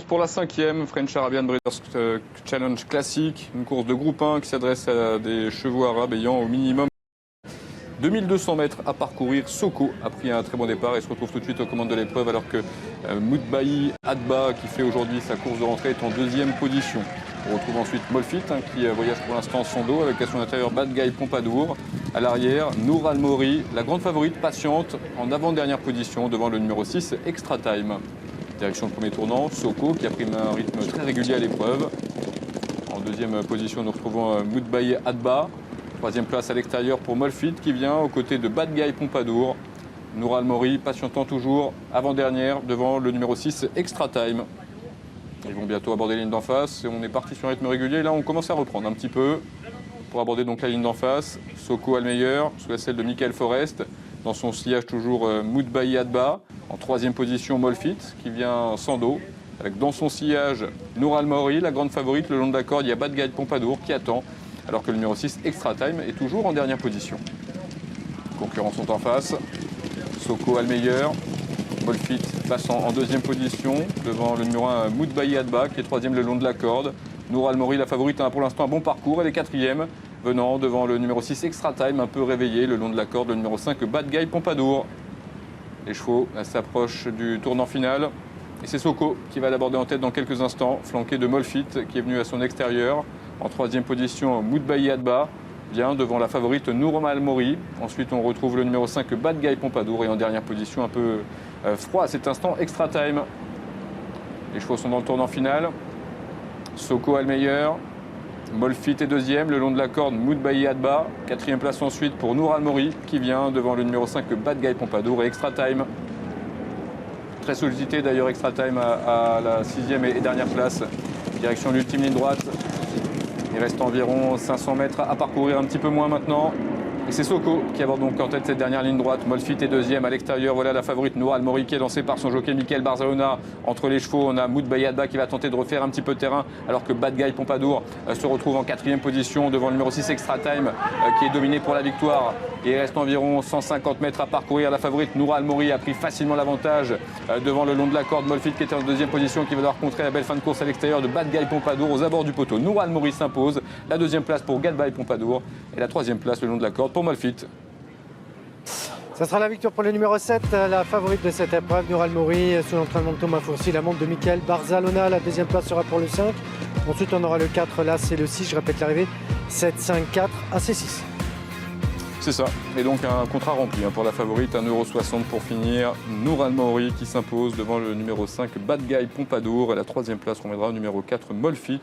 Pour la cinquième, French Arabian Breeders Challenge classique, une course de groupe 1 qui s'adresse à des chevaux arabes ayant au minimum 2200 mètres à parcourir. Soko a pris un très bon départ et se retrouve tout de suite aux commandes de l'épreuve alors que Moudbahi Adba, qui fait aujourd'hui sa course de rentrée, est en deuxième position. On retrouve ensuite Molfit qui voyage pour l'instant son dos avec à son intérieur Bad Guy Pompadour. À l'arrière, Nour Al Mori, la grande favorite patiente en avant-dernière position devant le numéro 6 Extra Time. Direction le premier tournant, Soko qui a pris un rythme très régulier à l'épreuve. En deuxième position, nous retrouvons Moudbahi Adba. Troisième place à l'extérieur pour Molfit qui vient aux côtés de Bad Guy Pompadour. Nour Al Mori patientant toujours avant-dernière devant le numéro 6 Extra Time. Ils vont bientôt aborder la ligne d'en face et on est parti sur un rythme régulier. Là, on commence à reprendre un petit peu pour aborder donc la ligne d'en face. Soko a le meilleur, sous la selle de Michael Forest. Dans son sillage, toujours Moudbahi Adba. En troisième position, Molfit qui vient sans dos. Avec dans son sillage Nour Al Mori, la grande favorite. Le long de la corde, il y a Bad Guy Pompadour qui attend. Alors que le numéro 6, Extra Time, est toujours en dernière position. Les concurrents sont en face. Soko a le meilleur. Molfit passe en deuxième position devant le numéro 1 Moudbahi Adba qui est troisième le long de la corde. Nour Al Mori, la favorite, a pour l'instant un bon parcours. Elle est quatrième, venant devant le numéro 6 Extra Time, un peu réveillé le long de la corde. Le numéro 5 Bad Guy Pompadour. Les chevaux s'approchent du tournant final. Et c'est Soko qui va l'aborder en tête dans quelques instants, flanqué de Molfit qui est venu à son extérieur. En troisième position, Moudbahi Adba, bien devant la favorite Nour Al Mori. Ensuite, on retrouve le numéro 5, Bad Guy Pompadour. Et en dernière position, un peu froid à cet instant, Extra Time. Les chevaux sont dans le tournant final. Soko a le meilleur. Molfit est deuxième, le long de la corde, Moudbahi Adba. Quatrième place ensuite pour Nour Al Mori, qui vient devant le numéro 5, Bad Guy Pompadour et Extra Time. Très sollicité d'ailleurs Extra Time à la sixième et dernière place. Direction l'ultime ligne droite. Il reste environ 500 mètres à parcourir, un petit peu moins maintenant. Et c'est Soko qui aborde donc en tête cette dernière ligne droite. Molfit est deuxième à l'extérieur. Voilà la favorite Nour Al Mori qui est lancée par son jockey Michael Barzalona. Entre les chevaux, on a Moudbahi Adba qui va tenter de refaire un petit peu de terrain alors que Bad Guy Pompadour se retrouve en quatrième position devant le numéro 6 Extra Time qui est dominé pour la victoire. Et il reste environ 150 mètres à parcourir. La favorite Nour Al Mori a pris facilement l'avantage devant le long de la corde. Molfit qui était en deuxième position qui va devoir contrer la belle fin de course à l'extérieur de Bad Guy Pompadour aux abords du poteau. Nour Al Mori s'impose. La deuxième place pour Bad Guy Pompadour et la troisième place le long de la corde pour Molfit. Ça sera la victoire pour le numéro 7, la favorite de cette épreuve, Nour Al Mori, sous l'entraînement de Thomas Fourcy, la montre de Michael Barzalona. La deuxième place sera pour le 5. Ensuite, on aura le 4, là c'est le 6, je répète l'arrivée, 7, 5, 4, AC6. C'est ça, et donc un contrat rempli pour la favorite, 1,60 € pour finir. Nour Al Mori qui s'impose devant le numéro 5, Bad Guy Pompadour. Et la troisième place reviendra au numéro 4, Molfit.